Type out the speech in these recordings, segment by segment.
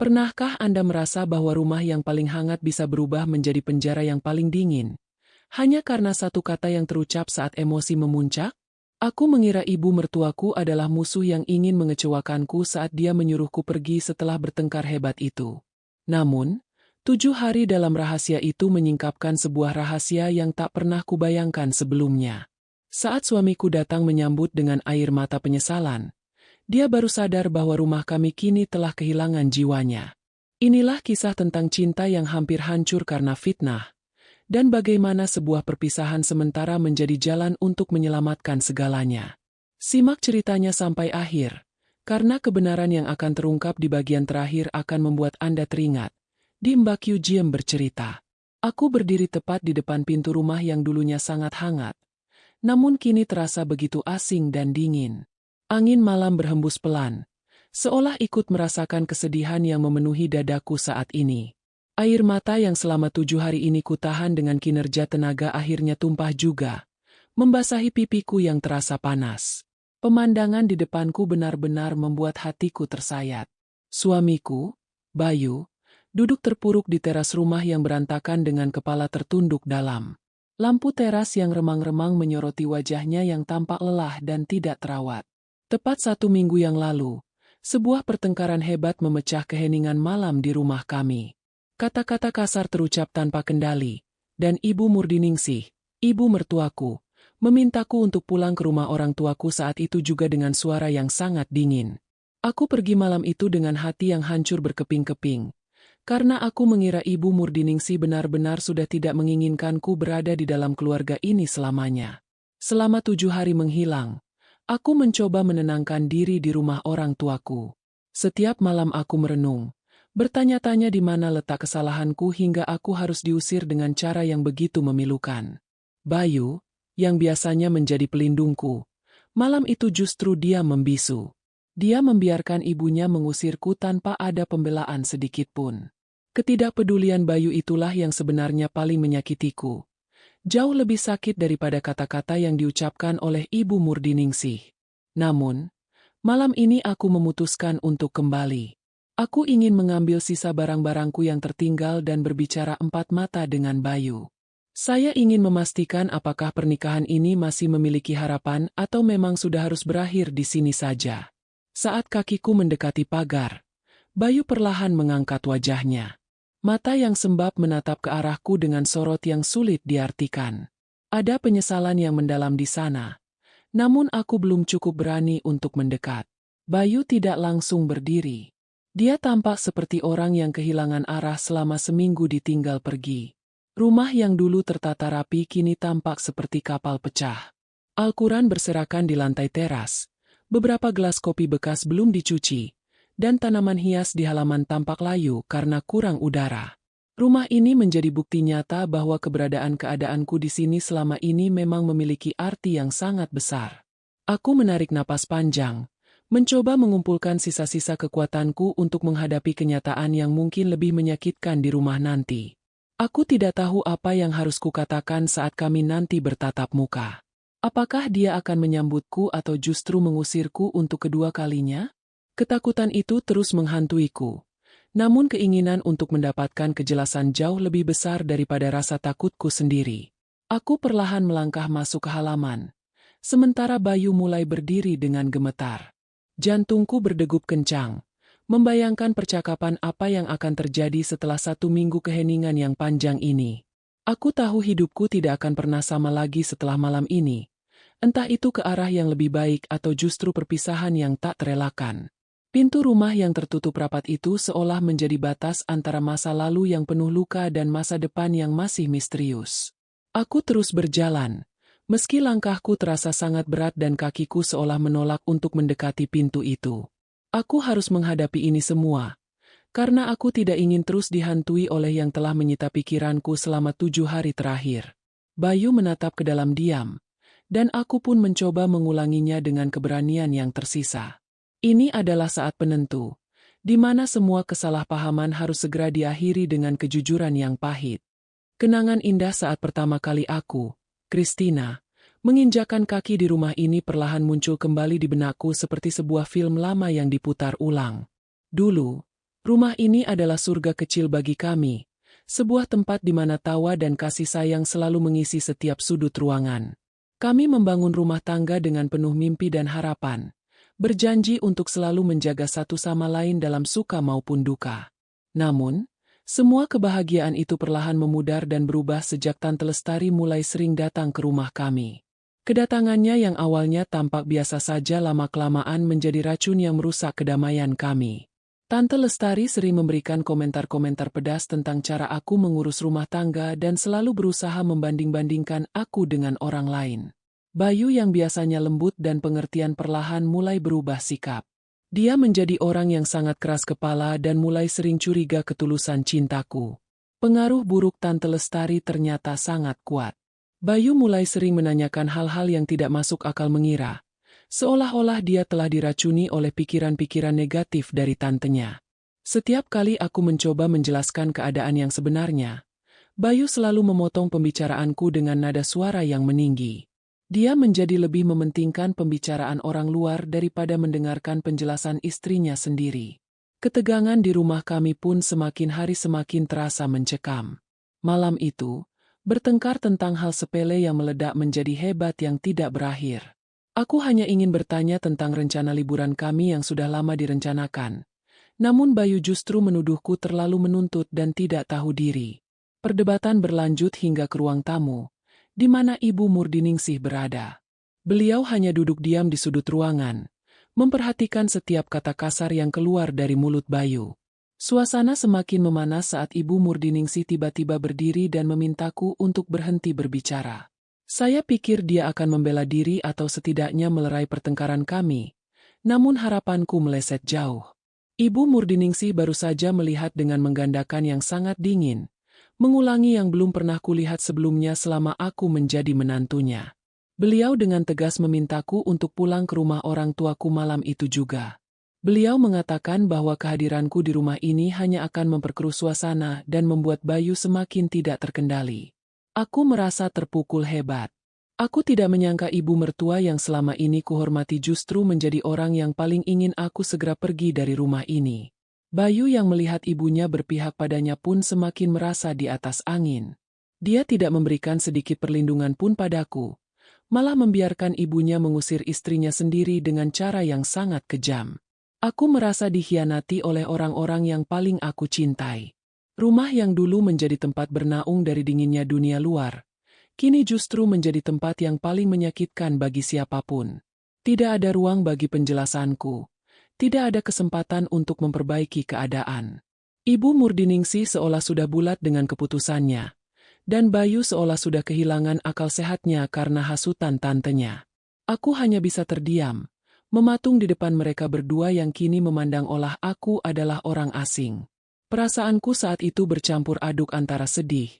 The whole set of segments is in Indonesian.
Pernahkah Anda merasa bahwa rumah yang paling hangat bisa berubah menjadi penjara yang paling dingin? Hanya karena satu kata yang terucap saat emosi memuncak? Aku mengira ibu mertuaku adalah musuh yang ingin mengecewakanku saat dia menyuruhku pergi setelah bertengkar hebat itu. Namun, 7 hari dalam rahasia itu menyingkapkan sebuah rahasia yang tak pernah kubayangkan sebelumnya. Saat suamiku datang menyambut dengan air mata penyesalan, dia baru sadar bahwa rumah kami kini telah kehilangan jiwanya. Inilah kisah tentang cinta yang hampir hancur karena fitnah, dan bagaimana sebuah perpisahan sementara menjadi jalan untuk menyelamatkan segalanya. Simak ceritanya sampai akhir, karena kebenaran yang akan terungkap di bagian terakhir akan membuat Anda teringat. Di Mbak Kyu Jiem bercerita, aku berdiri tepat di depan pintu rumah yang dulunya sangat hangat, namun kini terasa begitu asing dan dingin. Angin malam berhembus pelan, seolah ikut merasakan kesedihan yang memenuhi dadaku saat ini. Air mata yang selama 7 hari ini kutahan dengan kinerja tenaga akhirnya tumpah juga, membasahi pipiku yang terasa panas. Pemandangan di depanku benar-benar membuat hatiku tersayat. Suamiku, Bayu, duduk terpuruk di teras rumah yang berantakan dengan kepala tertunduk dalam. Lampu teras yang remang-remang menyoroti wajahnya yang tampak lelah dan tidak terawat. Tepat 1 minggu yang lalu, sebuah pertengkaran hebat memecah keheningan malam di rumah kami. Kata-kata kasar terucap tanpa kendali, dan Ibu Murdiningsih, ibu mertuaku, memintaku untuk pulang ke rumah orang tuaku saat itu juga dengan suara yang sangat dingin. Aku pergi malam itu dengan hati yang hancur berkeping-keping, karena aku mengira Ibu Murdiningsih benar-benar sudah tidak menginginkanku berada di dalam keluarga ini selamanya. Selama 7 hari menghilang, aku mencoba menenangkan diri di rumah orang tuaku. Setiap malam aku merenung, bertanya-tanya di mana letak kesalahanku hingga aku harus diusir dengan cara yang begitu memilukan. Bayu, yang biasanya menjadi pelindungku, malam itu justru dia membisu. Dia membiarkan ibunya mengusirku tanpa ada pembelaan sedikitpun. Ketidakpedulian Bayu itulah yang sebenarnya paling menyakitiku. Jauh lebih sakit daripada kata-kata yang diucapkan oleh Ibu Murdiningsih. Namun, malam ini aku memutuskan untuk kembali. Aku ingin mengambil sisa barang-barangku yang tertinggal dan berbicara empat mata dengan Bayu. Saya ingin memastikan apakah pernikahan ini masih memiliki harapan atau memang sudah harus berakhir di sini saja. Saat kakiku mendekati pagar, Bayu perlahan mengangkat wajahnya. Mata yang sembab menatap ke arahku dengan sorot yang sulit diartikan. Ada penyesalan yang mendalam di sana. Namun aku belum cukup berani untuk mendekat. Bayu tidak langsung berdiri. Dia tampak seperti orang yang kehilangan arah selama seminggu ditinggal pergi. Rumah yang dulu tertata rapi kini tampak seperti kapal pecah. Al-Quran berserakan di lantai teras. Beberapa gelas kopi bekas belum dicuci, dan tanaman hias di halaman tampak layu karena kurang udara. Rumah ini menjadi bukti nyata bahwa keadaanku di sini selama ini memang memiliki arti yang sangat besar. Aku menarik napas panjang, mencoba mengumpulkan sisa-sisa kekuatanku untuk menghadapi kenyataan yang mungkin lebih menyakitkan di rumah nanti. Aku tidak tahu apa yang harus kukatakan saat kami nanti bertatap muka. Apakah dia akan menyambutku atau justru mengusirku untuk kedua kalinya? Ketakutan itu terus menghantuiku. Namun keinginan untuk mendapatkan kejelasan jauh lebih besar daripada rasa takutku sendiri. Aku perlahan melangkah masuk ke halaman. Sementara Bayu mulai berdiri dengan gemetar. Jantungku berdegup kencang, membayangkan percakapan apa yang akan terjadi setelah 1 minggu keheningan yang panjang ini. Aku tahu hidupku tidak akan pernah sama lagi setelah malam ini. Entah itu ke arah yang lebih baik atau justru perpisahan yang tak terelakkan. Pintu rumah yang tertutup rapat itu seolah menjadi batas antara masa lalu yang penuh luka dan masa depan yang masih misterius. Aku terus berjalan, meski langkahku terasa sangat berat dan kakiku seolah menolak untuk mendekati pintu itu. Aku harus menghadapi ini semua, karena aku tidak ingin terus dihantui oleh yang telah menyita pikiranku selama 7 hari terakhir. Bayu menatap ke dalam diam, dan aku pun mencoba mengulanginya dengan keberanian yang tersisa. Ini adalah saat penentu, di mana semua kesalahpahaman harus segera diakhiri dengan kejujuran yang pahit. Kenangan indah saat pertama kali aku, Christina, menginjakan kaki di rumah ini perlahan muncul kembali di benakku seperti sebuah film lama yang diputar ulang. Dulu, Rumah ini adalah surga kecil bagi kami, sebuah tempat di mana tawa dan kasih sayang selalu mengisi setiap sudut ruangan. Kami membangun rumah tangga dengan penuh mimpi dan harapan, berjanji untuk selalu menjaga satu sama lain dalam suka maupun duka. Namun, semua kebahagiaan itu perlahan memudar dan berubah sejak Tante Lestari mulai sering datang ke rumah kami. Kedatangannya yang awalnya tampak biasa saja lama-kelamaan menjadi racun yang merusak kedamaian kami. Tante Lestari sering memberikan komentar-komentar pedas tentang cara aku mengurus rumah tangga dan selalu berusaha membanding-bandingkan aku dengan orang lain. Bayu yang biasanya lembut dan pengertian perlahan mulai berubah sikap. Dia menjadi orang yang sangat keras kepala dan mulai sering curiga ketulusan cintaku. Pengaruh buruk Tante Lestari ternyata sangat kuat. Bayu mulai sering menanyakan hal-hal yang tidak masuk akal mengira. Seolah-olah dia telah diracuni oleh pikiran-pikiran negatif dari tantenya. Setiap kali aku mencoba menjelaskan keadaan yang sebenarnya, Bayu selalu memotong pembicaraanku dengan nada suara yang meninggi. Dia menjadi lebih mementingkan pembicaraan orang luar daripada mendengarkan penjelasan istrinya sendiri. Ketegangan di rumah kami pun semakin hari semakin terasa mencekam. Malam itu, bertengkar tentang hal sepele yang meledak menjadi hebat yang tidak berakhir. Aku hanya ingin bertanya tentang rencana liburan kami yang sudah lama direncanakan. Namun Bayu justru menuduhku terlalu menuntut dan tidak tahu diri. Perdebatan berlanjut hingga ke ruang tamu, di mana Ibu Murdiningsih berada. Beliau hanya duduk diam di sudut ruangan, memperhatikan setiap kata kasar yang keluar dari mulut Bayu. Suasana semakin memanas saat Ibu Murdiningsih tiba-tiba berdiri dan memintaku untuk berhenti berbicara. Saya pikir dia akan membela diri atau setidaknya melerai pertengkaran kami, namun harapanku meleset jauh. Ibu Murdiningsih baru saja melihat dengan menggandakan yang sangat dingin, mengulangi yang belum pernah kulihat sebelumnya selama aku menjadi menantunya. Beliau dengan tegas memintaku untuk pulang ke rumah orang tuaku malam itu juga. Beliau mengatakan bahwa kehadiranku di rumah ini hanya akan memperkeruh suasana dan membuat Bayu semakin tidak terkendali. Aku merasa terpukul hebat. Aku tidak menyangka ibu mertua yang selama ini kuhormati justru menjadi orang yang paling ingin aku segera pergi dari rumah ini. Bayu yang melihat ibunya berpihak padanya pun semakin merasa di atas angin. Dia tidak memberikan sedikit perlindungan pun padaku, malah membiarkan ibunya mengusir istrinya sendiri dengan cara yang sangat kejam. Aku merasa dikhianati oleh orang-orang yang paling aku cintai. Rumah yang dulu menjadi tempat bernaung dari dinginnya dunia luar, kini justru menjadi tempat yang paling menyakitkan bagi siapapun. Tidak ada ruang bagi penjelasanku. Tidak ada kesempatan untuk memperbaiki keadaan. Ibu Murdiningsih seolah sudah bulat dengan keputusannya, dan Bayu seolah sudah kehilangan akal sehatnya karena hasutan tantenya. Aku hanya bisa terdiam, mematung di depan mereka berdua yang kini memandang olah aku adalah orang asing. Perasaanku saat itu bercampur aduk antara sedih,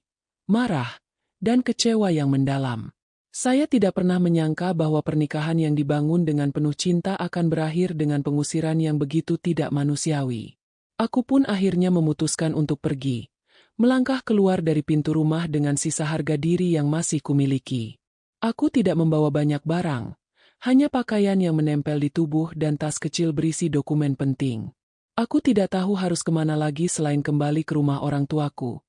marah, dan kecewa yang mendalam. Saya tidak pernah menyangka bahwa pernikahan yang dibangun dengan penuh cinta akan berakhir dengan pengusiran yang begitu tidak manusiawi. Aku pun akhirnya memutuskan untuk pergi, melangkah keluar dari pintu rumah dengan sisa harga diri yang masih kumiliki. Aku tidak membawa banyak barang, hanya pakaian yang menempel di tubuh dan tas kecil berisi dokumen penting. Aku tidak tahu harus kemana lagi selain kembali ke rumah orang tuaku,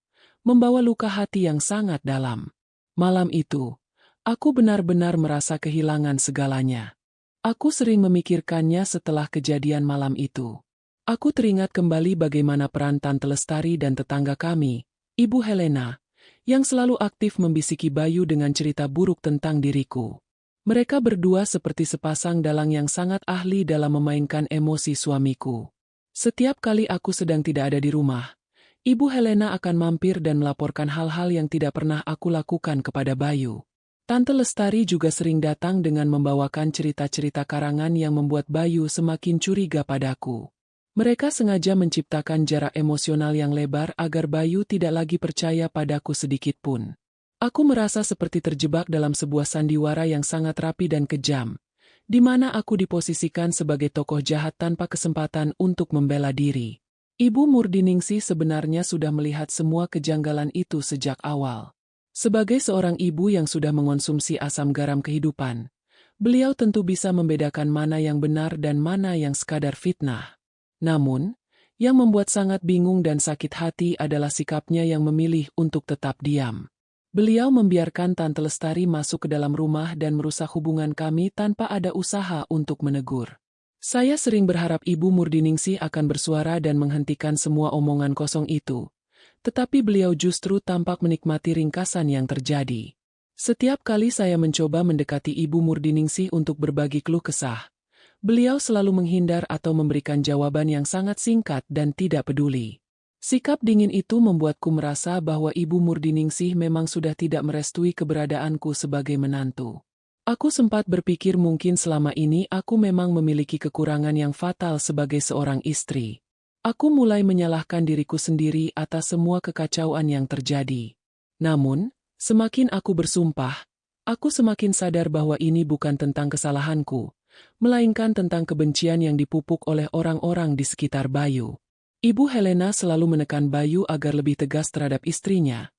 membawa luka hati yang sangat dalam. Malam itu, aku benar-benar merasa kehilangan segalanya. Aku sering memikirkannya setelah kejadian malam itu. Aku teringat kembali bagaimana peran Tante Lestari dan tetangga kami, Ibu Helena, yang selalu aktif membisiki Bayu dengan cerita buruk tentang diriku. Mereka berdua seperti sepasang dalang yang sangat ahli dalam memainkan emosi suamiku. Setiap kali aku sedang tidak ada di rumah, Ibu Helena akan mampir dan melaporkan hal-hal yang tidak pernah aku lakukan kepada Bayu. Tante Lestari juga sering datang dengan membawakan cerita-cerita karangan yang membuat Bayu semakin curiga padaku. Mereka sengaja menciptakan jarak emosional yang lebar agar Bayu tidak lagi percaya padaku sedikit pun. Aku merasa seperti terjebak dalam sebuah sandiwara yang sangat rapi dan kejam, di mana aku diposisikan sebagai tokoh jahat tanpa kesempatan untuk membela diri. Ibu Murdiningsih sebenarnya sudah melihat semua kejanggalan itu sejak awal. Sebagai seorang ibu yang sudah mengonsumsi asam garam kehidupan, beliau tentu bisa membedakan mana yang benar dan mana yang sekadar fitnah. Namun, Yang membuat sangat bingung dan sakit hati adalah sikapnya yang memilih untuk tetap diam. Beliau membiarkan Tante Lestari masuk ke dalam rumah dan merusak hubungan kami tanpa ada usaha untuk menegur. Saya sering berharap Ibu Murdiningsih akan bersuara dan menghentikan semua omongan kosong itu. Tetapi beliau justru tampak menikmati ringkasan yang terjadi. Setiap kali saya mencoba mendekati Ibu Murdiningsih untuk berbagi keluh kesah, beliau selalu menghindar atau memberikan jawaban yang sangat singkat dan tidak peduli. Sikap dingin itu membuatku merasa bahwa Ibu Murdiningsih memang sudah tidak merestui keberadaanku sebagai menantu. Aku sempat berpikir mungkin selama ini aku memang memiliki kekurangan yang fatal sebagai seorang istri. Aku mulai menyalahkan diriku sendiri atas semua kekacauan yang terjadi. Namun, semakin aku bersumpah, aku semakin sadar bahwa ini bukan tentang kesalahanku, melainkan tentang kebencian yang dipupuk oleh orang-orang di sekitar Bayu. Ibu Helena selalu menekan Bayu agar lebih tegas terhadap istrinya,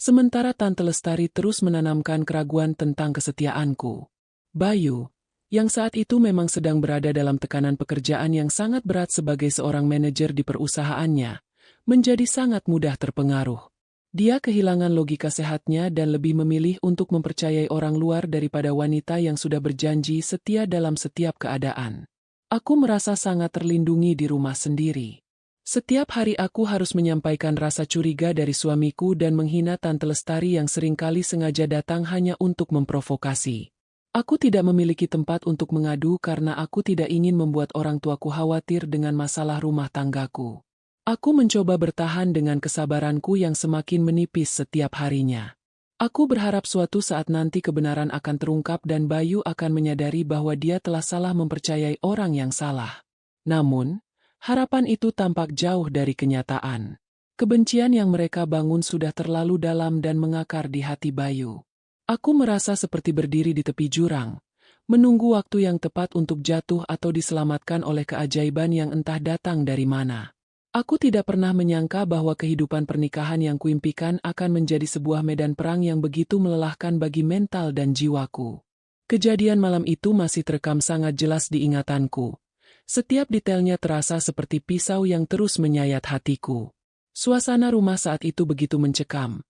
sementara Tante Lestari terus menanamkan keraguan tentang kesetiaanku. Bayu, yang saat itu memang sedang berada dalam tekanan pekerjaan yang sangat berat sebagai seorang manajer di perusahaannya, menjadi sangat mudah terpengaruh. Dia kehilangan logika sehatnya dan lebih memilih untuk mempercayai orang luar daripada wanita yang sudah berjanji setia dalam setiap keadaan. Aku merasa sangat terlindungi di rumah sendiri. Setiap hari aku harus menyampaikan rasa curiga dari suamiku dan menghina Tante Lestari yang seringkali sengaja datang hanya untuk memprovokasi. Aku tidak memiliki tempat untuk mengadu karena aku tidak ingin membuat orang tuaku khawatir dengan masalah rumah tanggaku. Aku mencoba bertahan dengan kesabaranku yang semakin menipis setiap harinya. Aku berharap suatu saat nanti kebenaran akan terungkap dan Bayu akan menyadari bahwa dia telah salah mempercayai orang yang salah. Namun, harapan itu tampak jauh dari kenyataan. Kebencian yang mereka bangun sudah terlalu dalam dan mengakar di hati Bayu. Aku merasa seperti berdiri di tepi jurang, menunggu waktu yang tepat untuk jatuh atau diselamatkan oleh keajaiban yang entah datang dari mana. Aku tidak pernah menyangka bahwa kehidupan pernikahan yang kuimpikan akan menjadi sebuah medan perang yang begitu melelahkan bagi mental dan jiwaku. Kejadian malam itu masih terekam sangat jelas di ingatanku. Setiap detailnya terasa seperti pisau yang terus menyayat hatiku. Suasana rumah saat itu begitu mencekam.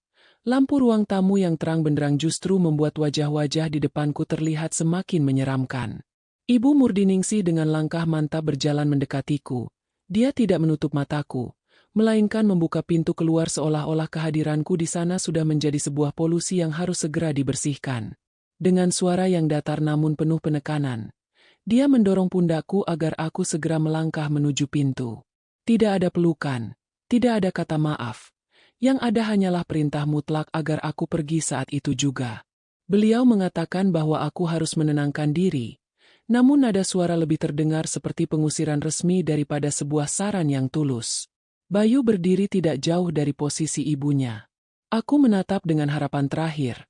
Lampu ruang tamu yang terang benderang justru membuat wajah-wajah di depanku terlihat semakin menyeramkan. Ibu Murdiningsih dengan langkah mantap berjalan mendekatiku. Dia tidak menutup mataku, melainkan membuka pintu keluar seolah-olah kehadiranku di sana sudah menjadi sebuah polusi yang harus segera dibersihkan. Dengan suara yang datar namun penuh penekanan, dia mendorong pundakku agar aku segera melangkah menuju pintu. Tidak ada pelukan, tidak ada kata maaf. Yang ada hanyalah perintah mutlak agar aku pergi saat itu juga. Beliau mengatakan bahwa aku harus menenangkan diri, namun nada suara lebih terdengar seperti pengusiran resmi daripada sebuah saran yang tulus. Bayu berdiri tidak jauh dari posisi ibunya. Aku menatap dengan harapan terakhir,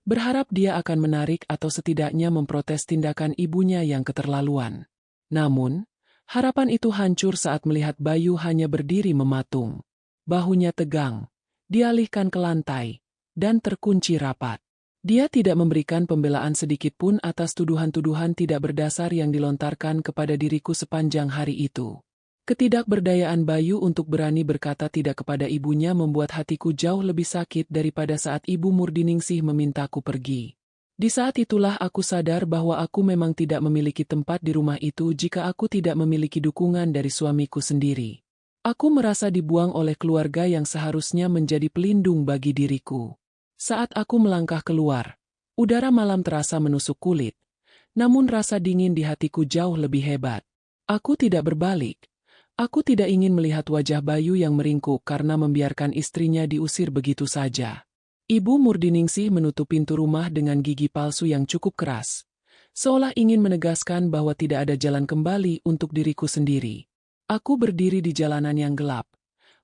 berharap dia akan menarik atau setidaknya memprotes tindakan ibunya yang keterlaluan. Namun, harapan itu hancur saat melihat Bayu hanya berdiri mematung. Bahunya tegang, dialihkan ke lantai, dan terkunci rapat. Dia tidak memberikan pembelaan sedikit pun atas tuduhan-tuduhan tidak berdasar yang dilontarkan kepada diriku sepanjang hari itu. Ketidakberdayaan Bayu untuk berani berkata tidak kepada ibunya membuat hatiku jauh lebih sakit daripada saat Ibu Murdiningsih memintaku pergi. Di saat itulah aku sadar bahwa aku memang tidak memiliki tempat di rumah itu jika aku tidak memiliki dukungan dari suamiku sendiri. Aku merasa dibuang oleh keluarga yang seharusnya menjadi pelindung bagi diriku. Saat aku melangkah keluar, udara malam terasa menusuk kulit, namun rasa dingin di hatiku jauh lebih hebat. Aku tidak berbalik. Aku tidak ingin melihat wajah Bayu yang meringkuk karena membiarkan istrinya diusir begitu saja. Ibu Murdiningsih menutup pintu rumah dengan gigi palsu yang cukup keras, seolah ingin menegaskan bahwa tidak ada jalan kembali untuk diriku sendiri. Aku berdiri di jalanan yang gelap,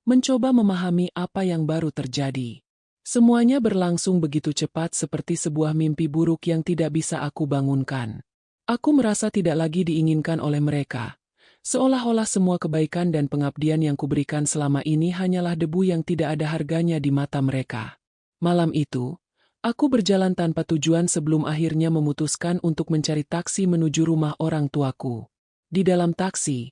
mencoba memahami apa yang baru terjadi. Semuanya berlangsung begitu cepat seperti sebuah mimpi buruk yang tidak bisa aku bangunkan. Aku merasa tidak lagi diinginkan oleh mereka. Seolah-olah semua kebaikan dan pengabdian yang kuberikan selama ini hanyalah debu yang tidak ada harganya di mata mereka. Malam itu, aku berjalan tanpa tujuan sebelum akhirnya memutuskan untuk mencari taksi menuju rumah orang tuaku. Di dalam taksi,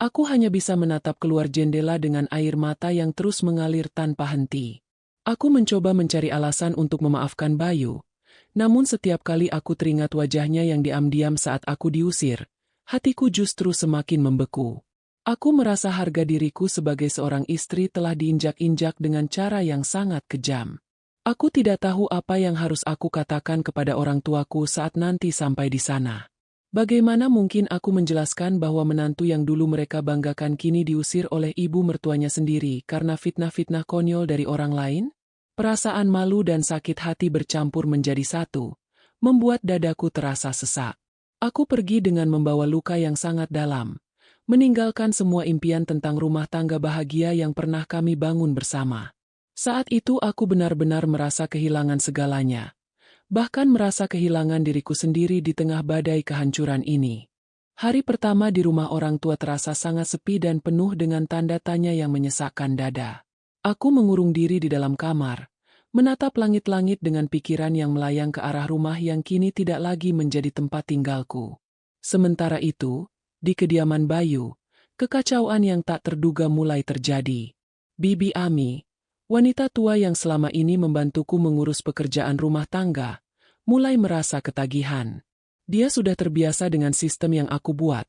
Aku hanya bisa menatap keluar jendela dengan air mata yang terus mengalir tanpa henti. Aku mencoba mencari alasan untuk memaafkan Bayu, namun setiap kali aku teringat wajahnya yang diam-diam saat aku diusir, hatiku justru semakin membeku. Aku merasa harga diriku sebagai seorang istri telah diinjak-injak dengan cara yang sangat kejam. Aku tidak tahu apa yang harus aku katakan kepada orang tuaku saat nanti sampai di sana. Bagaimana mungkin aku menjelaskan bahwa menantu yang dulu mereka banggakan kini diusir oleh ibu mertuanya sendiri karena fitnah-fitnah konyol dari orang lain? Perasaan malu dan sakit hati bercampur menjadi satu, membuat dadaku terasa sesak. Aku pergi dengan membawa luka yang sangat dalam, meninggalkan semua impian tentang rumah tangga bahagia yang pernah kami bangun bersama. Saat itu aku benar-benar merasa kehilangan segalanya. Bahkan merasa kehilangan diriku sendiri di tengah badai kehancuran ini. Hari pertama di rumah orang tua terasa sangat sepi dan penuh dengan tanda tanya yang menyesakkan dada. Aku mengurung diri di dalam kamar, menatap langit-langit dengan pikiran yang melayang ke arah rumah yang kini tidak lagi menjadi tempat tinggalku. Sementara itu, di kediaman Bayu, kekacauan yang tak terduga mulai terjadi. Bibi Ami, wanita tua yang selama ini membantuku mengurus pekerjaan rumah tangga, mulai merasa ketagihan. Dia sudah terbiasa dengan sistem yang aku buat,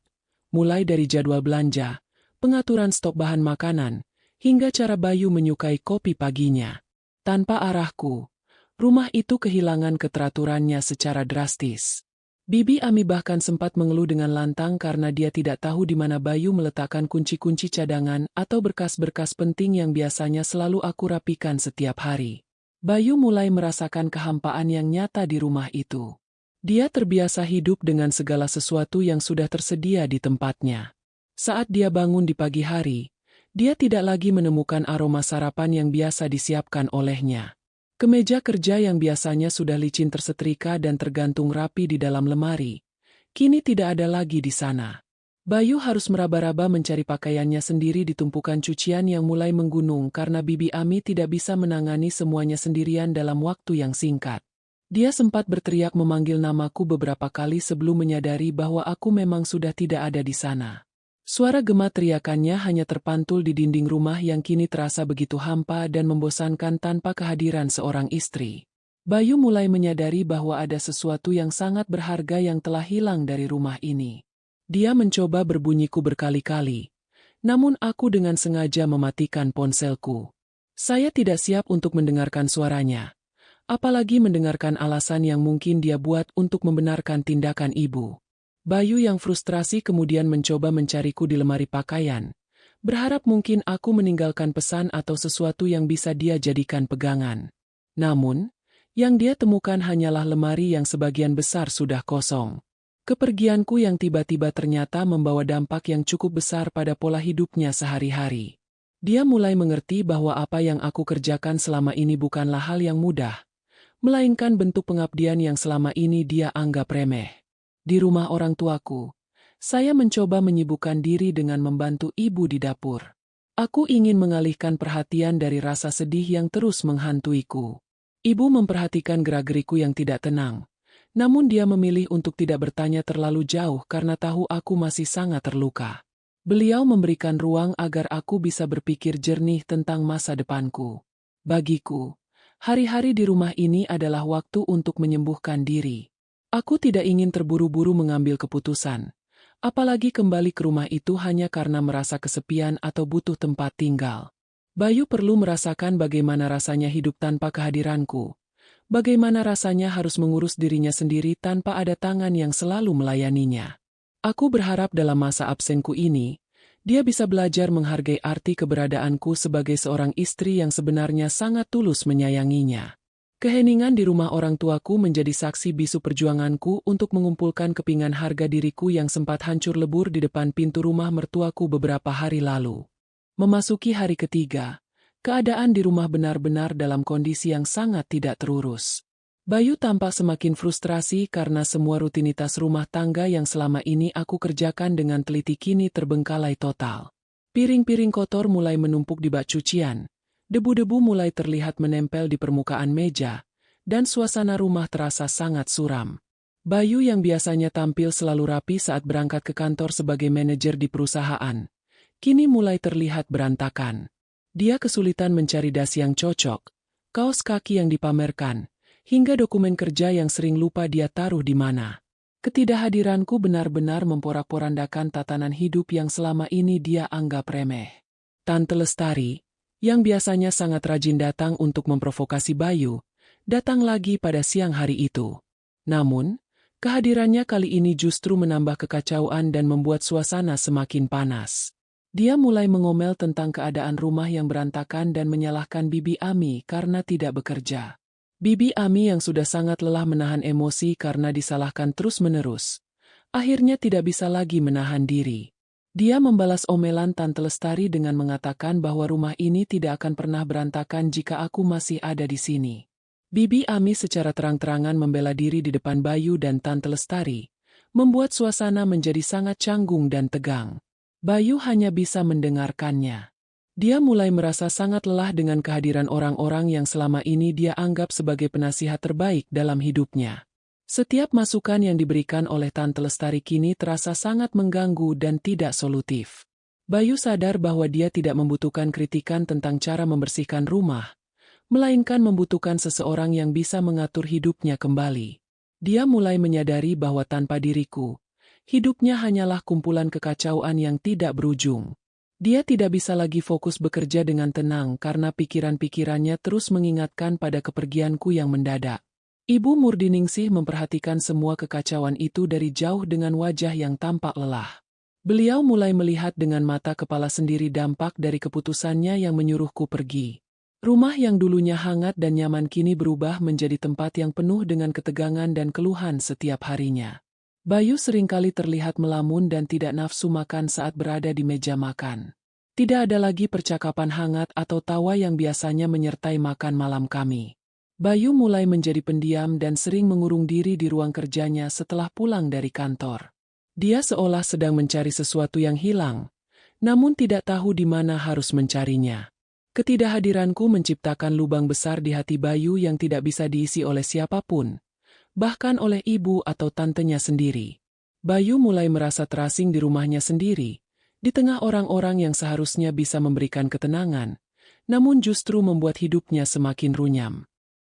mulai dari jadwal belanja, pengaturan stok bahan makanan, hingga cara Bayu menyukai kopi paginya. Tanpa arahku, rumah itu kehilangan keteraturannya secara drastis. Bibi Ami bahkan sempat mengeluh dengan lantang karena dia tidak tahu di mana Bayu meletakkan kunci-kunci cadangan atau berkas-berkas penting yang biasanya selalu aku rapikan setiap hari. Bayu mulai merasakan kehampaan yang nyata di rumah itu. Dia terbiasa hidup dengan segala sesuatu yang sudah tersedia di tempatnya. Saat dia bangun di pagi hari, dia tidak lagi menemukan aroma sarapan yang biasa disiapkan olehnya. Kemeja kerja yang biasanya sudah licin tersetrika dan tergantung rapi di dalam lemari, kini tidak ada lagi di sana. Bayu harus meraba-raba mencari pakaiannya sendiri di tumpukan cucian yang mulai menggunung karena Bibi Ami tidak bisa menangani semuanya sendirian dalam waktu yang singkat. Dia sempat berteriak memanggil namaku beberapa kali sebelum menyadari bahwa aku memang sudah tidak ada di sana. Suara gema teriakannya hanya terpantul di dinding rumah yang kini terasa begitu hampa dan membosankan tanpa kehadiran seorang istri. Bayu mulai menyadari bahwa ada sesuatu yang sangat berharga yang telah hilang dari rumah ini. Dia mencoba berbunyiku berkali-kali, namun aku dengan sengaja mematikan ponselku. Saya tidak siap untuk mendengarkan suaranya, apalagi mendengarkan alasan yang mungkin dia buat untuk membenarkan tindakan ibu. Bayu yang frustrasi kemudian mencoba mencariku di lemari pakaian, berharap mungkin aku meninggalkan pesan atau sesuatu yang bisa dia jadikan pegangan. Namun, yang dia temukan hanyalah lemari yang sebagian besar sudah kosong. Kepergianku yang tiba-tiba ternyata membawa dampak yang cukup besar pada pola hidupnya sehari-hari. Dia mulai mengerti bahwa apa yang aku kerjakan selama ini bukanlah hal yang mudah, melainkan bentuk pengabdian yang selama ini dia anggap remeh. Di rumah orang tuaku, saya mencoba menyibukkan diri dengan membantu ibu di dapur. Aku ingin mengalihkan perhatian dari rasa sedih yang terus menghantuiku. Ibu memperhatikan gerak-geriku yang tidak tenang. Namun dia memilih untuk tidak bertanya terlalu jauh karena tahu aku masih sangat terluka. Beliau memberikan ruang agar aku bisa berpikir jernih tentang masa depanku. Bagiku, hari-hari di rumah ini adalah waktu untuk menyembuhkan diri. Aku tidak ingin terburu-buru mengambil keputusan, apalagi kembali ke rumah itu hanya karena merasa kesepian atau butuh tempat tinggal. Bayu perlu merasakan bagaimana rasanya hidup tanpa kehadiranku. Bagaimana rasanya harus mengurus dirinya sendiri tanpa ada tangan yang selalu melayaninya. Aku berharap dalam masa absenku ini, dia bisa belajar menghargai arti keberadaanku sebagai seorang istri yang sebenarnya sangat tulus menyayanginya. Keheningan di rumah orang tuaku menjadi saksi bisu perjuanganku untuk mengumpulkan kepingan harga diriku yang sempat hancur lebur di depan pintu rumah mertuaku beberapa hari lalu. Memasuki hari ketiga, keadaan di rumah benar-benar dalam kondisi yang sangat tidak terurus. Bayu tampak semakin frustrasi karena semua rutinitas rumah tangga yang selama ini aku kerjakan dengan teliti kini terbengkalai total. Piring-piring kotor mulai menumpuk di bak cucian, debu-debu mulai terlihat menempel di permukaan meja, dan suasana rumah terasa sangat suram. Bayu yang biasanya tampil selalu rapi saat berangkat ke kantor sebagai manajer di perusahaan, kini mulai terlihat berantakan. Dia kesulitan mencari dasi yang cocok, kaos kaki yang dipamerkan, hingga dokumen kerja yang sering lupa dia taruh di mana. Ketidakhadiranku benar-benar memporak-porandakan tatanan hidup yang selama ini dia anggap remeh. Tante Lestari, yang biasanya sangat rajin datang untuk memprovokasi Bayu, datang lagi pada siang hari itu. Namun, kehadirannya kali ini justru menambah kekacauan dan membuat suasana semakin panas. Dia mulai mengomel tentang keadaan rumah yang berantakan dan menyalahkan Bibi Ami karena tidak bekerja. Bibi Ami yang sudah sangat lelah menahan emosi karena disalahkan terus-menerus, akhirnya tidak bisa lagi menahan diri. Dia membalas omelan Tante Lestari dengan mengatakan bahwa rumah ini tidak akan pernah berantakan jika aku masih ada di sini. Bibi Ami secara terang-terangan membela diri di depan Bayu dan Tante Lestari, membuat suasana menjadi sangat canggung dan tegang. Bayu hanya bisa mendengarkannya. Dia mulai merasa sangat lelah dengan kehadiran orang-orang yang selama ini dia anggap sebagai penasihat terbaik dalam hidupnya. Setiap masukan yang diberikan oleh Tante Lestari kini terasa sangat mengganggu dan tidak solutif. Bayu sadar bahwa dia tidak membutuhkan kritikan tentang cara membersihkan rumah, melainkan membutuhkan seseorang yang bisa mengatur hidupnya kembali. Dia mulai menyadari bahwa tanpa diriku, hidupnya hanyalah kumpulan kekacauan yang tidak berujung. Dia tidak bisa lagi fokus bekerja dengan tenang karena pikiran-pikirannya terus mengingatkan pada kepergianku yang mendadak. Ibu Murdiningsih memperhatikan semua kekacauan itu dari jauh dengan wajah yang tampak lelah. Beliau mulai melihat dengan mata kepala sendiri dampak dari keputusannya yang menyuruhku pergi. Rumah yang dulunya hangat dan nyaman kini berubah menjadi tempat yang penuh dengan ketegangan dan keluhan setiap harinya. Bayu seringkali terlihat melamun dan tidak nafsu makan saat berada di meja makan. Tidak ada lagi percakapan hangat atau tawa yang biasanya menyertai makan malam kami. Bayu mulai menjadi pendiam dan sering mengurung diri di ruang kerjanya setelah pulang dari kantor. Dia seolah sedang mencari sesuatu yang hilang, namun tidak tahu di mana harus mencarinya. Ketidakhadiranku menciptakan lubang besar di hati Bayu yang tidak bisa diisi oleh siapapun, bahkan oleh ibu atau tantenya sendiri. Bayu mulai merasa terasing di rumahnya sendiri, di tengah orang-orang yang seharusnya bisa memberikan ketenangan, namun justru membuat hidupnya semakin runyam.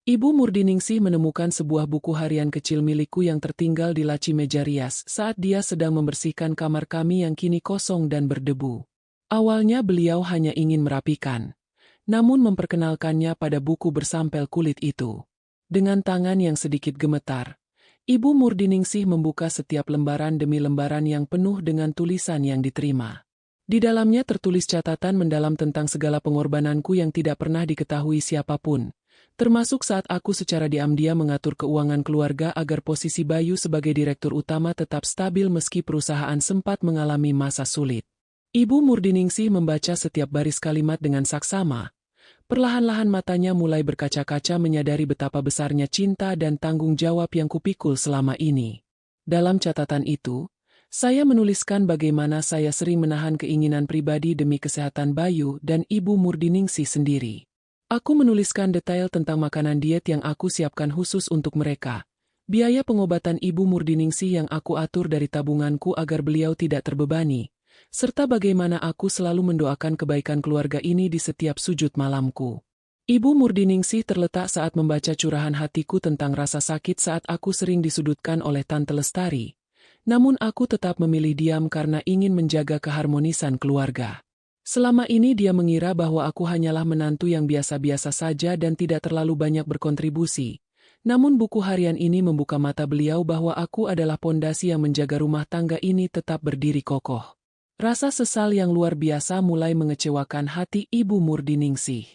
Ibu Murdiningsih menemukan sebuah buku harian kecil milikku yang tertinggal di laci meja rias saat dia sedang membersihkan kamar kami yang kini kosong dan berdebu. Awalnya beliau hanya ingin merapikan, namun memperkenalkannya pada buku bersampel kulit itu. Dengan tangan yang sedikit gemetar, Ibu Murdiningsih membuka setiap lembaran demi lembaran yang penuh dengan tulisan yang diterima. Di dalamnya tertulis catatan mendalam tentang segala pengorbananku yang tidak pernah diketahui siapapun, termasuk saat aku secara diam-diam mengatur keuangan keluarga agar posisi Bayu sebagai direktur utama tetap stabil meski perusahaan sempat mengalami masa sulit. Ibu Murdiningsih membaca setiap baris kalimat dengan saksama. Perlahan-lahan matanya mulai berkaca-kaca menyadari betapa besarnya cinta dan tanggung jawab yang kupikul selama ini. Dalam catatan itu, saya menuliskan bagaimana saya sering menahan keinginan pribadi demi kesehatan Bayu dan Ibu Murdiningsih sendiri. Aku menuliskan detail tentang makanan diet yang aku siapkan khusus untuk mereka, biaya pengobatan Ibu Murdiningsih yang aku atur dari tabunganku agar beliau tidak terbebani, serta bagaimana aku selalu mendoakan kebaikan keluarga ini di setiap sujud malamku. Ibu Murdiningsih terletak saat membaca curahan hatiku tentang rasa sakit saat aku sering disudutkan oleh Tante Lestari. Namun aku tetap memilih diam karena ingin menjaga keharmonisan keluarga. Selama ini dia mengira bahwa aku hanyalah menantu yang biasa-biasa saja dan tidak terlalu banyak berkontribusi. Namun buku harian ini membuka mata beliau bahwa aku adalah pondasi yang menjaga rumah tangga ini tetap berdiri kokoh. Rasa sesal yang luar biasa mulai mengecewakan hati Ibu Murdiningsih.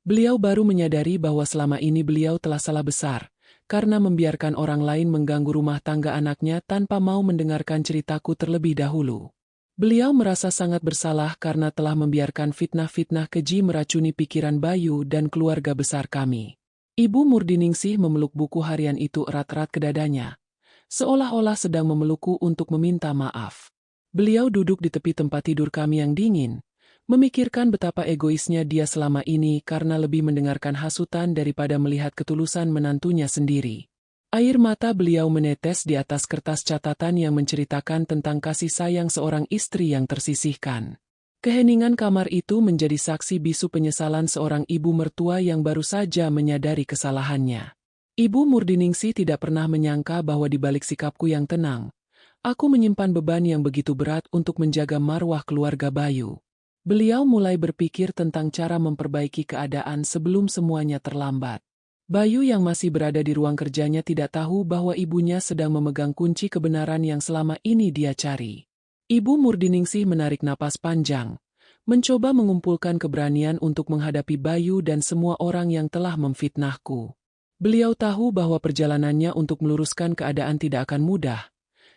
Beliau baru menyadari bahwa selama ini beliau telah salah besar, karena membiarkan orang lain mengganggu rumah tangga anaknya tanpa mau mendengarkan ceritaku terlebih dahulu. Beliau merasa sangat bersalah karena telah membiarkan fitnah-fitnah keji meracuni pikiran Bayu dan keluarga besar kami. Ibu Murdiningsih memeluk buku harian itu erat-erat ke dadanya, seolah-olah sedang memelukku untuk meminta maaf. Beliau duduk di tepi tempat tidur kami yang dingin, memikirkan betapa egoisnya dia selama ini karena lebih mendengarkan hasutan daripada melihat ketulusan menantunya sendiri. Air mata beliau menetes di atas kertas catatan yang menceritakan tentang kasih sayang seorang istri yang tersisihkan. Keheningan kamar itu menjadi saksi bisu penyesalan seorang ibu mertua yang baru saja menyadari kesalahannya. Ibu Murdiningsih tidak pernah menyangka bahwa di balik sikapku yang tenang, aku menyimpan beban yang begitu berat untuk menjaga marwah keluarga Bayu. Beliau mulai berpikir tentang cara memperbaiki keadaan sebelum semuanya terlambat. Bayu yang masih berada di ruang kerjanya tidak tahu bahwa ibunya sedang memegang kunci kebenaran yang selama ini dia cari. Ibu Murdiningsih menarik napas panjang, mencoba mengumpulkan keberanian untuk menghadapi Bayu dan semua orang yang telah memfitnahku. Beliau tahu bahwa perjalanannya untuk meluruskan keadaan tidak akan mudah,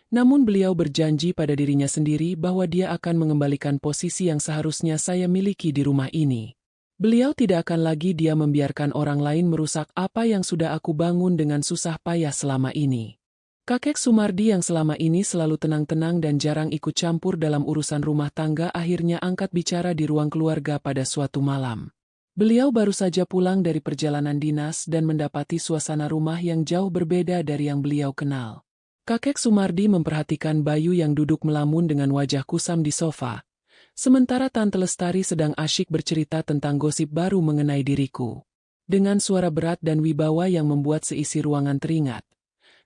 namun beliau berjanji pada dirinya sendiri bahwa dia akan mengembalikan posisi yang seharusnya saya miliki di rumah ini. Beliau tidak akan lagi dia membiarkan orang lain merusak apa yang sudah aku bangun dengan susah payah selama ini. Kakek Sumardi yang selama ini selalu tenang-tenang dan jarang ikut campur dalam urusan rumah tangga akhirnya angkat bicara di ruang keluarga pada suatu malam. Beliau baru saja pulang dari perjalanan dinas dan mendapati suasana rumah yang jauh berbeda dari yang beliau kenal. Kakek Sumardi memperhatikan Bayu yang duduk melamun dengan wajah kusam di sofa, sementara Tante Lestari sedang asyik bercerita tentang gosip baru mengenai diriku. Dengan suara berat dan wibawa yang membuat seisi ruangan teringat,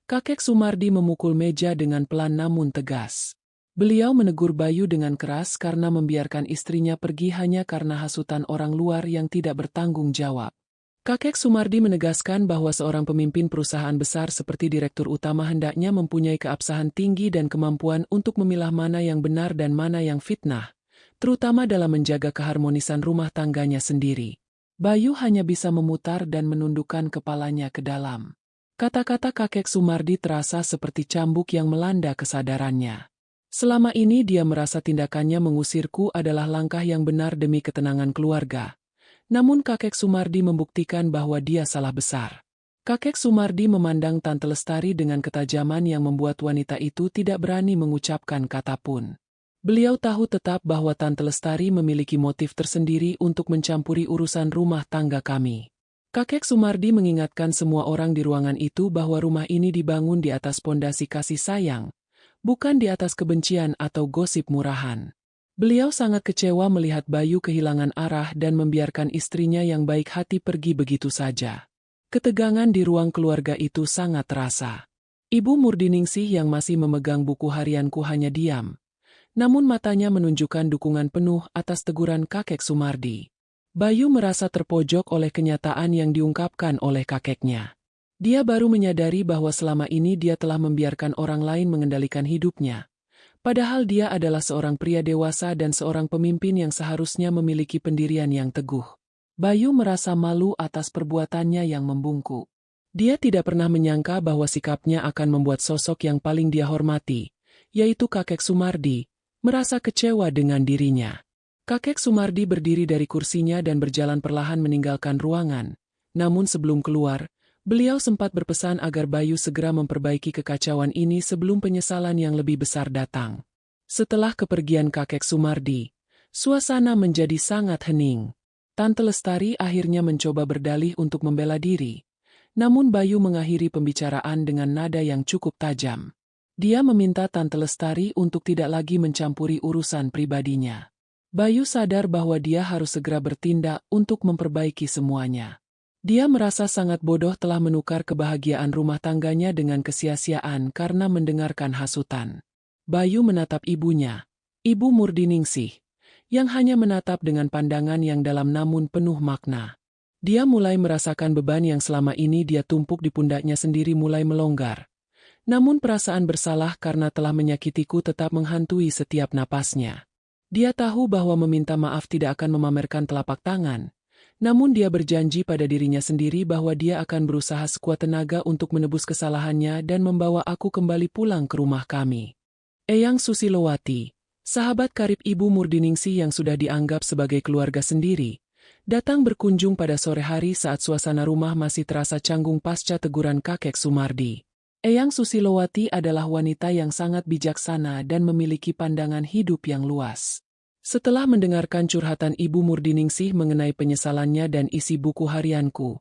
kakek Sumardi memukul meja dengan pelan namun tegas. Beliau menegur Bayu dengan keras karena membiarkan istrinya pergi hanya karena hasutan orang luar yang tidak bertanggung jawab. Kakek Sumardi menegaskan bahwa seorang pemimpin perusahaan besar seperti direktur utama hendaknya mempunyai keabsahan tinggi dan kemampuan untuk memilah mana yang benar dan mana yang fitnah, terutama dalam menjaga keharmonisan rumah tangganya sendiri. Bayu hanya bisa memutar dan menundukkan kepalanya ke dalam. Kata-kata kakek Sumardi terasa seperti cambuk yang melanda kesadarannya. Selama ini dia merasa tindakannya mengusirku adalah langkah yang benar demi ketenangan keluarga. Namun kakek Sumardi membuktikan bahwa dia salah besar. Kakek Sumardi memandang Tante Lestari dengan ketajaman yang membuat wanita itu tidak berani mengucapkan kata pun. Beliau tahu tetap bahwa Tante Lestari memiliki motif tersendiri untuk mencampuri urusan rumah tangga kami. Kakek Sumardi mengingatkan semua orang di ruangan itu bahwa rumah ini dibangun di atas pondasi kasih sayang, bukan di atas kebencian atau gosip murahan. Beliau sangat kecewa melihat Bayu kehilangan arah dan membiarkan istrinya yang baik hati pergi begitu saja. Ketegangan di ruang keluarga itu sangat terasa. Ibu Murdiningsih yang masih memegang buku harianku hanya diam, namun matanya menunjukkan dukungan penuh atas teguran kakek Sumardi. Bayu merasa terpojok oleh kenyataan yang diungkapkan oleh kakeknya. Dia baru menyadari bahwa selama ini dia telah membiarkan orang lain mengendalikan hidupnya. Padahal dia adalah seorang pria dewasa dan seorang pemimpin yang seharusnya memiliki pendirian yang teguh. Bayu merasa malu atas perbuatannya yang membungkuk. Dia tidak pernah menyangka bahwa sikapnya akan membuat sosok yang paling dia hormati, yaitu kakek Sumardi, merasa kecewa dengan dirinya. Kakek Sumardi berdiri dari kursinya dan berjalan perlahan meninggalkan ruangan. Namun sebelum keluar, beliau sempat berpesan agar Bayu segera memperbaiki kekacauan ini sebelum penyesalan yang lebih besar datang. Setelah kepergian kakek Sumardi, suasana menjadi sangat hening. Tante Lestari akhirnya mencoba berdalih untuk membela diri. Namun Bayu mengakhiri pembicaraan dengan nada yang cukup tajam. Dia meminta Tante Lestari untuk tidak lagi mencampuri urusan pribadinya. Bayu sadar bahwa dia harus segera bertindak untuk memperbaiki semuanya. Dia merasa sangat bodoh telah menukar kebahagiaan rumah tangganya dengan kesia-siaan karena mendengarkan hasutan. Bayu menatap ibunya, Ibu Murdiningsih, yang hanya menatap dengan pandangan yang dalam namun penuh makna. Dia mulai merasakan beban yang selama ini dia tumpuk di pundaknya sendiri mulai melonggar. Namun perasaan bersalah karena telah menyakitiku tetap menghantui setiap napasnya. Dia tahu bahwa meminta maaf tidak akan memamerkan telapak tangan. Namun dia berjanji pada dirinya sendiri bahwa dia akan berusaha sekuat tenaga untuk menebus kesalahannya dan membawa aku kembali pulang ke rumah kami. Eyang Susilowati, sahabat karib Ibu Murdiningsih yang sudah dianggap sebagai keluarga sendiri, datang berkunjung pada sore hari saat suasana rumah masih terasa canggung pasca teguran kakek Sumardi. Eyang Susilowati adalah wanita yang sangat bijaksana dan memiliki pandangan hidup yang luas. Setelah mendengarkan curhatan Ibu Murdiningsih mengenai penyesalannya dan isi buku harianku,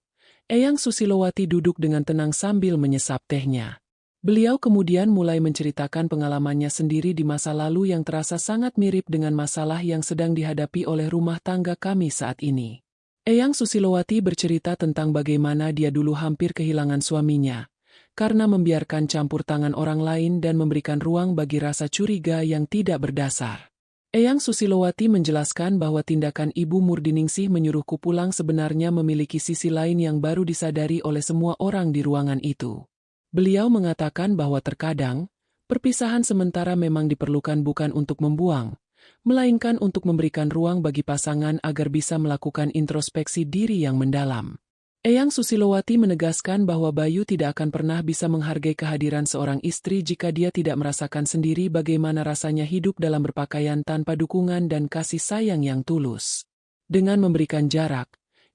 Eyang Susilowati duduk dengan tenang sambil menyesap tehnya. Beliau kemudian mulai menceritakan pengalamannya sendiri di masa lalu yang terasa sangat mirip dengan masalah yang sedang dihadapi oleh rumah tangga kami saat ini. Eyang Susilowati bercerita tentang bagaimana dia dulu hampir kehilangan suaminya, karena membiarkan campur tangan orang lain dan memberikan ruang bagi rasa curiga yang tidak berdasar. Eyang Susilowati menjelaskan bahwa tindakan Ibu Murdiningsih menyuruhku pulang sebenarnya memiliki sisi lain yang baru disadari oleh semua orang di ruangan itu. Beliau mengatakan bahwa terkadang, perpisahan sementara memang diperlukan bukan untuk membuang, melainkan untuk memberikan ruang bagi pasangan agar bisa melakukan introspeksi diri yang mendalam. Eyang Susilowati menegaskan bahwa Bayu tidak akan pernah bisa menghargai kehadiran seorang istri jika dia tidak merasakan sendiri bagaimana rasanya hidup dalam berpakaian tanpa dukungan dan kasih sayang yang tulus. Dengan memberikan jarak,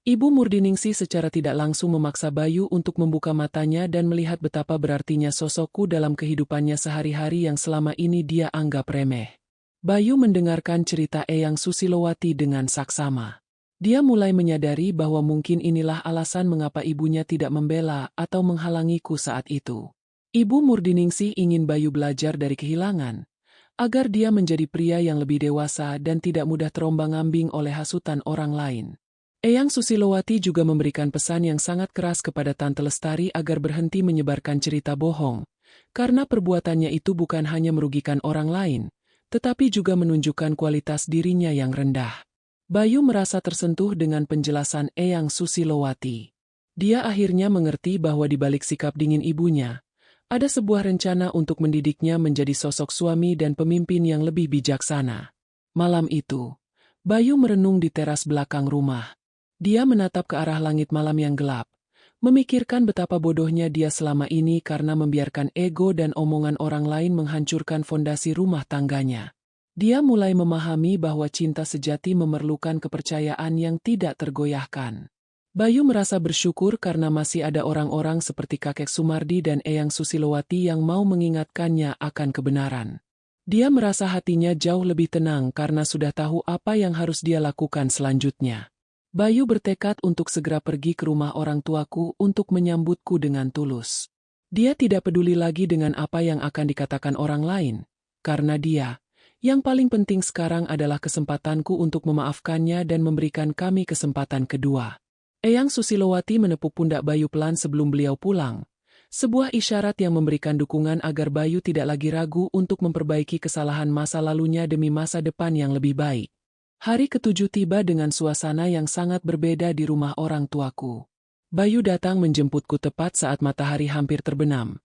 Ibu Murdiningsih secara tidak langsung memaksa Bayu untuk membuka matanya dan melihat betapa berartinya sosokku dalam kehidupannya sehari-hari yang selama ini dia anggap remeh. Bayu mendengarkan cerita Eyang Susilowati dengan saksama. Dia mulai menyadari bahwa mungkin inilah alasan mengapa ibunya tidak membela atau menghalangiku saat itu. Ibu Murdiningsih ingin Bayu belajar dari kehilangan, agar dia menjadi pria yang lebih dewasa dan tidak mudah terombang-ambing oleh hasutan orang lain. Eyang Susilowati juga memberikan pesan yang sangat keras kepada Tante Lestari agar berhenti menyebarkan cerita bohong, karena perbuatannya itu bukan hanya merugikan orang lain, tetapi juga menunjukkan kualitas dirinya yang rendah. Bayu merasa tersentuh dengan penjelasan Eyang Susilowati. Dia akhirnya mengerti bahwa di balik sikap dingin ibunya, ada sebuah rencana untuk mendidiknya menjadi sosok suami dan pemimpin yang lebih bijaksana. Malam itu, Bayu merenung di teras belakang rumah. Dia menatap ke arah langit malam yang gelap, memikirkan betapa bodohnya dia selama ini karena membiarkan ego dan omongan orang lain menghancurkan fondasi rumah tangganya. Dia mulai memahami bahwa cinta sejati memerlukan kepercayaan yang tidak tergoyahkan. Bayu merasa bersyukur karena masih ada orang-orang seperti kakek Sumardi dan Eyang Susilowati yang mau mengingatkannya akan kebenaran. Dia merasa hatinya jauh lebih tenang karena sudah tahu apa yang harus dia lakukan selanjutnya. Bayu bertekad untuk segera pergi ke rumah orang tuaku untuk menyambutku dengan tulus. Dia tidak peduli lagi dengan apa yang akan dikatakan orang lain, karena dia, yang paling penting sekarang adalah kesempatanku untuk memaafkannya dan memberikan kami kesempatan kedua. Eyang Susilowati menepuk pundak Bayu pelan sebelum beliau pulang, sebuah isyarat yang memberikan dukungan agar Bayu tidak lagi ragu untuk memperbaiki kesalahan masa lalunya demi masa depan yang lebih baik. Hari ke-7 tiba dengan suasana yang sangat berbeda di rumah orang tuaku. Bayu datang menjemputku tepat saat matahari hampir terbenam,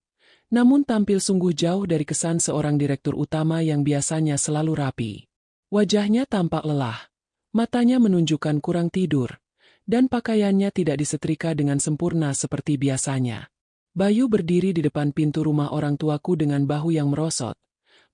namun tampil sungguh jauh dari kesan seorang direktur utama yang biasanya selalu rapi. Wajahnya tampak lelah, matanya menunjukkan kurang tidur, dan pakaiannya tidak disetrika dengan sempurna seperti biasanya. Bayu berdiri di depan pintu rumah orang tuaku dengan bahu yang merosot,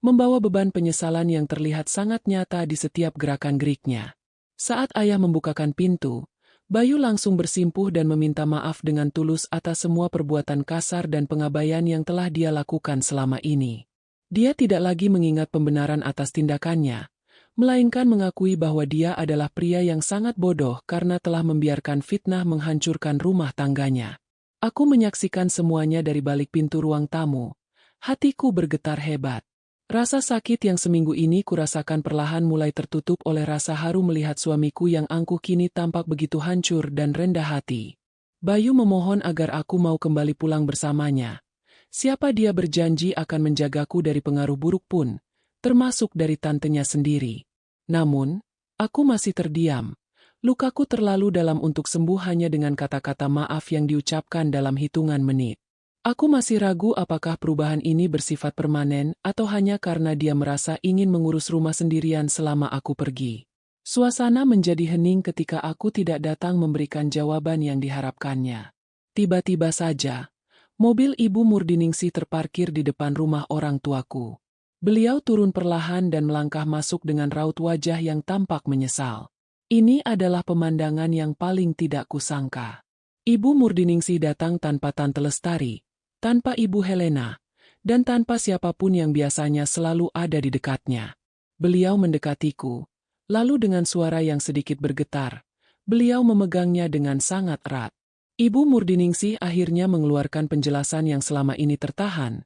membawa beban penyesalan yang terlihat sangat nyata di setiap gerakan-geriknya. Saat ayah membukakan pintu, Bayu langsung bersimpuh dan meminta maaf dengan tulus atas semua perbuatan kasar dan pengabaian yang telah dia lakukan selama ini. Dia tidak lagi mengingat pembenaran atas tindakannya, melainkan mengakui bahwa dia adalah pria yang sangat bodoh karena telah membiarkan fitnah menghancurkan rumah tangganya. Aku menyaksikan semuanya dari balik pintu ruang tamu. Hatiku bergetar hebat. Rasa sakit yang seminggu ini kurasakan perlahan mulai tertutup oleh rasa haru melihat suamiku yang angkuh kini tampak begitu hancur dan rendah hati. Bayu memohon agar aku mau kembali pulang bersamanya. Siapa dia berjanji akan menjagaku dari pengaruh buruk pun, termasuk dari tantenya sendiri. Namun, aku masih terdiam. Lukaku terlalu dalam untuk sembuh hanya dengan kata-kata maaf yang diucapkan dalam hitungan menit. Aku masih ragu apakah perubahan ini bersifat permanen atau hanya karena dia merasa ingin mengurus rumah sendirian selama aku pergi. Suasana menjadi hening ketika aku tidak datang memberikan jawaban yang diharapkannya. Tiba-tiba saja, mobil Ibu Murdiningsih terparkir di depan rumah orang tuaku. Beliau turun perlahan dan melangkah masuk dengan raut wajah yang tampak menyesal. Ini adalah pemandangan yang paling tidak kusangka. Ibu Murdiningsih datang tanpa Tante Lestari, tanpa Ibu Helena, dan tanpa siapapun yang biasanya selalu ada di dekatnya. Beliau mendekatiku, lalu dengan suara yang sedikit bergetar, beliau memegangnya dengan sangat erat. Ibu Murdiningsih akhirnya mengeluarkan penjelasan yang selama ini tertahan,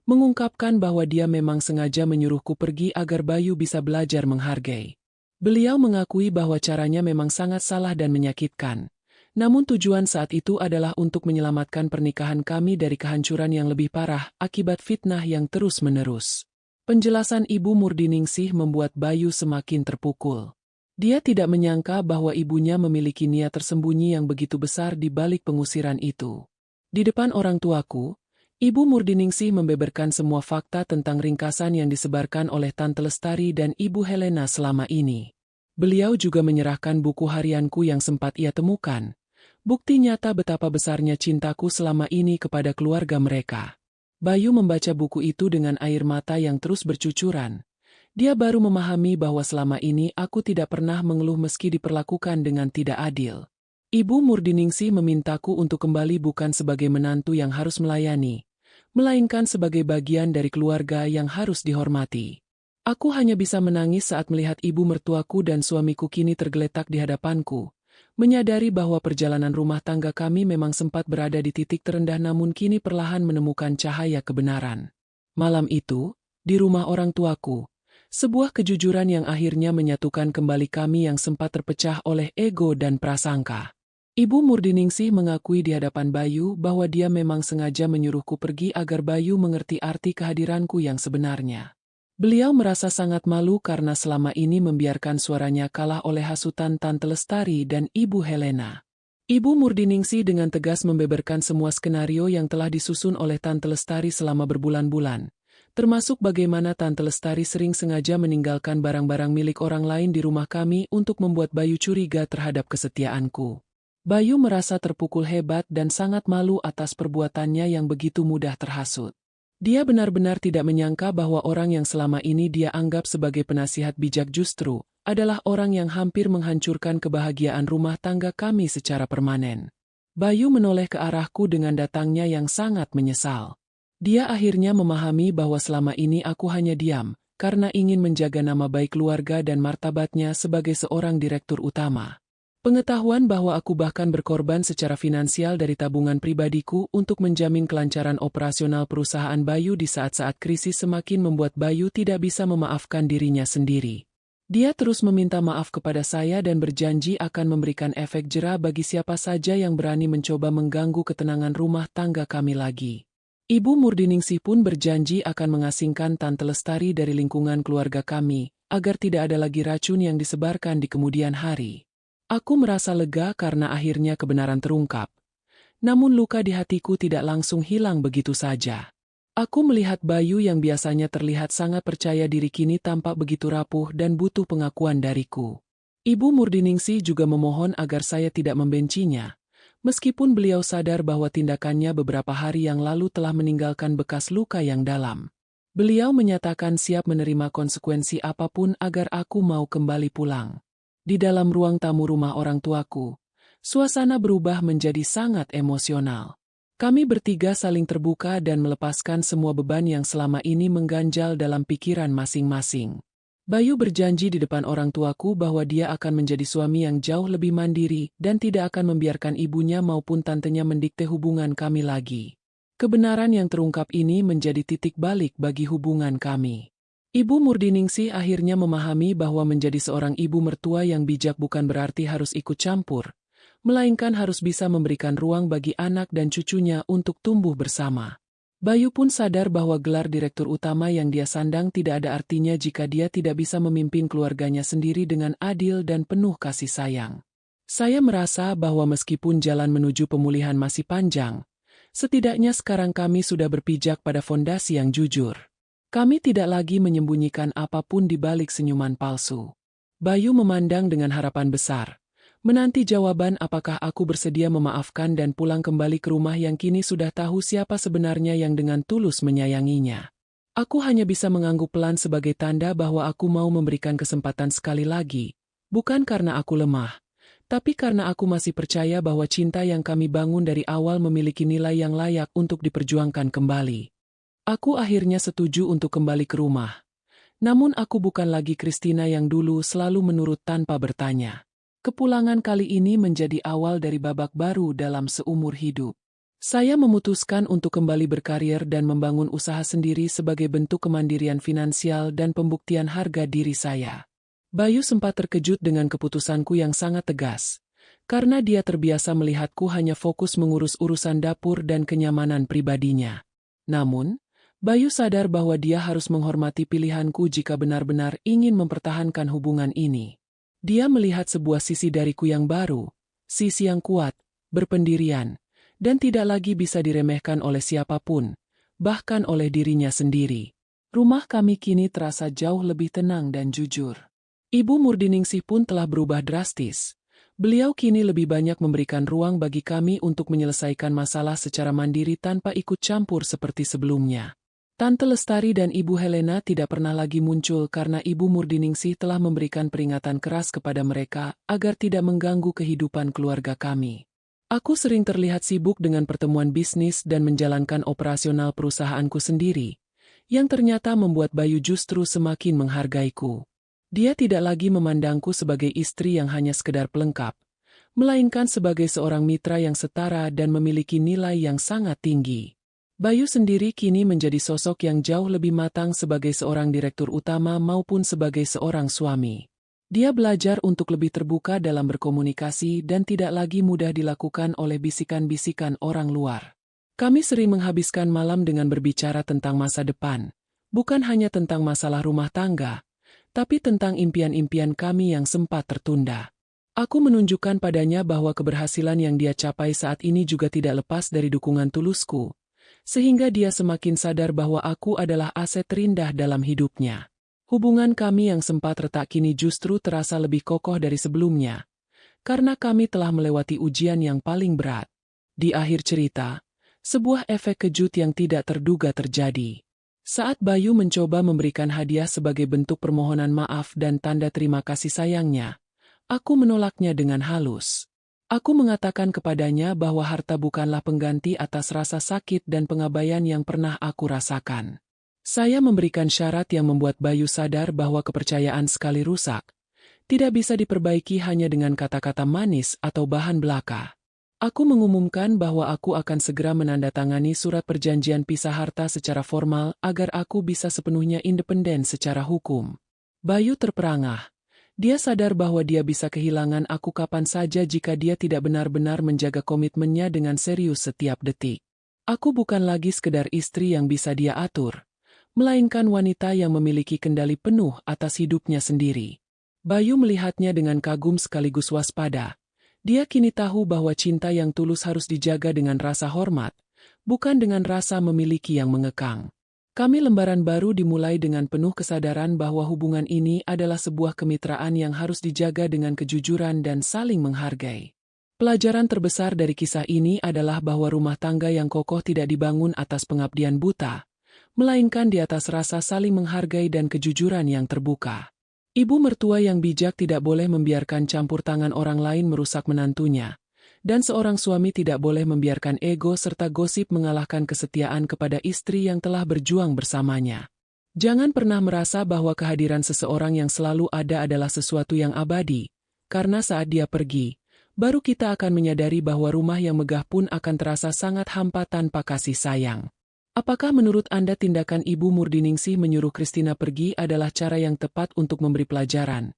mengungkapkan bahwa dia memang sengaja menyuruhku pergi agar Bayu bisa belajar menghargai. Beliau mengakui bahwa caranya memang sangat salah dan menyakitkan. Namun tujuan saat itu adalah untuk menyelamatkan pernikahan kami dari kehancuran yang lebih parah akibat fitnah yang terus-menerus. Penjelasan Ibu Murdiningsih membuat Bayu semakin terpukul. Dia tidak menyangka bahwa ibunya memiliki niat tersembunyi yang begitu besar di balik pengusiran itu. Di depan orang tuaku, Ibu Murdiningsih membeberkan semua fakta tentang ringkasan yang disebarkan oleh Tante Lestari dan Ibu Helena selama ini. Beliau juga menyerahkan buku harianku yang sempat ia temukan. Bukti nyata betapa besarnya cintaku selama ini kepada keluarga mereka. Bayu membaca buku itu dengan air mata yang terus bercucuran. Dia baru memahami bahwa selama ini aku tidak pernah mengeluh meski diperlakukan dengan tidak adil. Ibu Murdiningsih memintaku untuk kembali bukan sebagai menantu yang harus melayani, melainkan sebagai bagian dari keluarga yang harus dihormati. Aku hanya bisa menangis saat melihat ibu mertuaku dan suamiku kini tergeletak di hadapanku, menyadari bahwa perjalanan rumah tangga kami memang sempat berada di titik terendah namun kini perlahan menemukan cahaya kebenaran. Malam itu, di rumah orang tuaku, sebuah kejujuran yang akhirnya menyatukan kembali kami yang sempat terpecah oleh ego dan prasangka. Ibu Murdiningsih mengakui di hadapan Bayu bahwa dia memang sengaja menyuruhku pergi agar Bayu mengerti arti kehadiranku yang sebenarnya. Beliau merasa sangat malu karena selama ini membiarkan suaranya kalah oleh hasutan Tante Lestari dan Ibu Helena. Ibu Murdiningsih dengan tegas membeberkan semua skenario yang telah disusun oleh Tante Lestari selama berbulan-bulan, termasuk bagaimana Tante Lestari sering sengaja meninggalkan barang-barang milik orang lain di rumah kami untuk membuat Bayu curiga terhadap kesetiaanku. Bayu merasa terpukul hebat dan sangat malu atas perbuatannya yang begitu mudah terhasut. Dia benar-benar tidak menyangka bahwa orang yang selama ini dia anggap sebagai penasihat bijak justru adalah orang yang hampir menghancurkan kebahagiaan rumah tangga kami secara permanen. Bayu menoleh ke arahku dengan datangnya yang sangat menyesal. Dia akhirnya memahami bahwa selama ini aku hanya diam, karena ingin menjaga nama baik keluarga dan martabatnya sebagai seorang direktur utama. Pengetahuan bahwa aku bahkan berkorban secara finansial dari tabungan pribadiku untuk menjamin kelancaran operasional perusahaan Bayu di saat-saat krisis semakin membuat Bayu tidak bisa memaafkan dirinya sendiri. Dia terus meminta maaf kepada saya dan berjanji akan memberikan efek jera bagi siapa saja yang berani mencoba mengganggu ketenangan rumah tangga kami lagi. Ibu Murdiningsih pun berjanji akan mengasingkan Tante Lestari dari lingkungan keluarga kami, agar tidak ada lagi racun yang disebarkan di kemudian hari. Aku merasa lega karena akhirnya kebenaran terungkap. Namun luka di hatiku tidak langsung hilang begitu saja. Aku melihat Bayu yang biasanya terlihat sangat percaya diri kini tampak begitu rapuh dan butuh pengakuan dariku. Ibu Murdiningsih juga memohon agar saya tidak membencinya, meskipun beliau sadar bahwa tindakannya beberapa hari yang lalu telah meninggalkan bekas luka yang dalam. Beliau menyatakan siap menerima konsekuensi apapun agar aku mau kembali pulang. Di dalam ruang tamu rumah orang tuaku, suasana berubah menjadi sangat emosional. Kami bertiga saling terbuka dan melepaskan semua beban yang selama ini mengganjal dalam pikiran masing-masing. Bayu berjanji di depan orang tuaku bahwa dia akan menjadi suami yang jauh lebih mandiri dan tidak akan membiarkan ibunya maupun tantenya mendikte hubungan kami lagi. Kebenaran yang terungkap ini menjadi titik balik bagi hubungan kami. Ibu Murdiningsih akhirnya memahami bahwa menjadi seorang ibu mertua yang bijak bukan berarti harus ikut campur, melainkan harus bisa memberikan ruang bagi anak dan cucunya untuk tumbuh bersama. Bayu pun sadar bahwa gelar direktur utama yang dia sandang tidak ada artinya jika dia tidak bisa memimpin keluarganya sendiri dengan adil dan penuh kasih sayang. Saya merasa bahwa meskipun jalan menuju pemulihan masih panjang, setidaknya sekarang kami sudah berpijak pada fondasi yang jujur. Kami tidak lagi menyembunyikan apapun di balik senyuman palsu. Bayu memandang dengan harapan besar, menanti jawaban apakah aku bersedia memaafkan dan pulang kembali ke rumah yang kini sudah tahu siapa sebenarnya yang dengan tulus menyayanginya. Aku hanya bisa mengangguk pelan sebagai tanda bahwa aku mau memberikan kesempatan sekali lagi, bukan karena aku lemah, tapi karena aku masih percaya bahwa cinta yang kami bangun dari awal memiliki nilai yang layak untuk diperjuangkan kembali. Aku akhirnya setuju untuk kembali ke rumah. Namun aku bukan lagi Christina yang dulu selalu menurut tanpa bertanya. Kepulangan kali ini menjadi awal dari babak baru dalam seumur hidup. Saya memutuskan untuk kembali berkarir dan membangun usaha sendiri sebagai bentuk kemandirian finansial dan pembuktian harga diri saya. Bayu sempat terkejut dengan keputusanku yang sangat tegas, karena dia terbiasa melihatku hanya fokus mengurus urusan dapur dan kenyamanan pribadinya. Namun, Bayu sadar bahwa dia harus menghormati pilihanku jika benar-benar ingin mempertahankan hubungan ini. Dia melihat sebuah sisi dariku yang baru, sisi yang kuat, berpendirian, dan tidak lagi bisa diremehkan oleh siapapun, bahkan oleh dirinya sendiri. Rumah kami kini terasa jauh lebih tenang dan jujur. Ibu Murdiningsih pun telah berubah drastis. Beliau kini lebih banyak memberikan ruang bagi kami untuk menyelesaikan masalah secara mandiri tanpa ikut campur seperti sebelumnya. Tante Lestari dan Ibu Helena tidak pernah lagi muncul karena Ibu Murdiningsih telah memberikan peringatan keras kepada mereka agar tidak mengganggu kehidupan keluarga kami. Aku sering terlihat sibuk dengan pertemuan bisnis dan menjalankan operasional perusahaanku sendiri, yang ternyata membuat Bayu justru semakin menghargaiku. Dia tidak lagi memandangku sebagai istri yang hanya sekedar pelengkap, melainkan sebagai seorang mitra yang setara dan memiliki nilai yang sangat tinggi. Bayu sendiri kini menjadi sosok yang jauh lebih matang sebagai seorang direktur utama maupun sebagai seorang suami. Dia belajar untuk lebih terbuka dalam berkomunikasi dan tidak lagi mudah dilakukan oleh bisikan-bisikan orang luar. Kami sering menghabiskan malam dengan berbicara tentang masa depan, bukan hanya tentang masalah rumah tangga, tapi tentang impian-impian kami yang sempat tertunda. Aku menunjukkan padanya bahwa keberhasilan yang dia capai saat ini juga tidak lepas dari dukungan tulusku, sehingga dia semakin sadar bahwa aku adalah aset terindah dalam hidupnya. Hubungan kami yang sempat retak kini justru terasa lebih kokoh dari sebelumnya, karena kami telah melewati ujian yang paling berat. Di akhir cerita, sebuah efek kejut yang tidak terduga terjadi. Saat Bayu mencoba memberikan hadiah sebagai bentuk permohonan maaf dan tanda terima kasih sayangnya, aku menolaknya dengan halus. Aku mengatakan kepadanya bahwa harta bukanlah pengganti atas rasa sakit dan pengabaian yang pernah aku rasakan. Saya memberikan syarat yang membuat Bayu sadar bahwa kepercayaan sekali rusak, tidak bisa diperbaiki hanya dengan kata-kata manis atau bahan belaka. Aku mengumumkan bahwa aku akan segera menandatangani surat perjanjian pisah harta secara formal agar aku bisa sepenuhnya independen secara hukum. Bayu terperangah. Dia sadar bahwa dia bisa kehilangan aku kapan saja jika dia tidak benar-benar menjaga komitmennya dengan serius setiap detik. Aku bukan lagi sekedar istri yang bisa dia atur, melainkan wanita yang memiliki kendali penuh atas hidupnya sendiri. Bayu melihatnya dengan kagum sekaligus waspada. Dia kini tahu bahwa cinta yang tulus harus dijaga dengan rasa hormat, bukan dengan rasa memiliki yang mengekang. Kami lembaran baru dimulai dengan penuh kesadaran bahwa hubungan ini adalah sebuah kemitraan yang harus dijaga dengan kejujuran dan saling menghargai. Pelajaran terbesar dari kisah ini adalah bahwa rumah tangga yang kokoh tidak dibangun atas pengabdian buta, melainkan di atas rasa saling menghargai dan kejujuran yang terbuka. Ibu mertua yang bijak tidak boleh membiarkan campur tangan orang lain merusak menantunya, dan seorang suami tidak boleh membiarkan ego serta gosip mengalahkan kesetiaan kepada istri yang telah berjuang bersamanya. Jangan pernah merasa bahwa kehadiran seseorang yang selalu ada adalah sesuatu yang abadi, karena saat dia pergi, baru kita akan menyadari bahwa rumah yang megah pun akan terasa sangat hampa tanpa kasih sayang. Apakah menurut Anda tindakan Ibu Murdiningsih menyuruh Christina pergi adalah cara yang tepat untuk memberi pelajaran?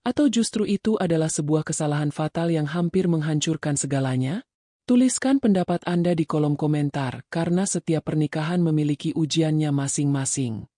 Atau justru itu adalah sebuah kesalahan fatal yang hampir menghancurkan segalanya? Tuliskan pendapat Anda di kolom komentar, karena setiap pernikahan memiliki ujiannya masing-masing.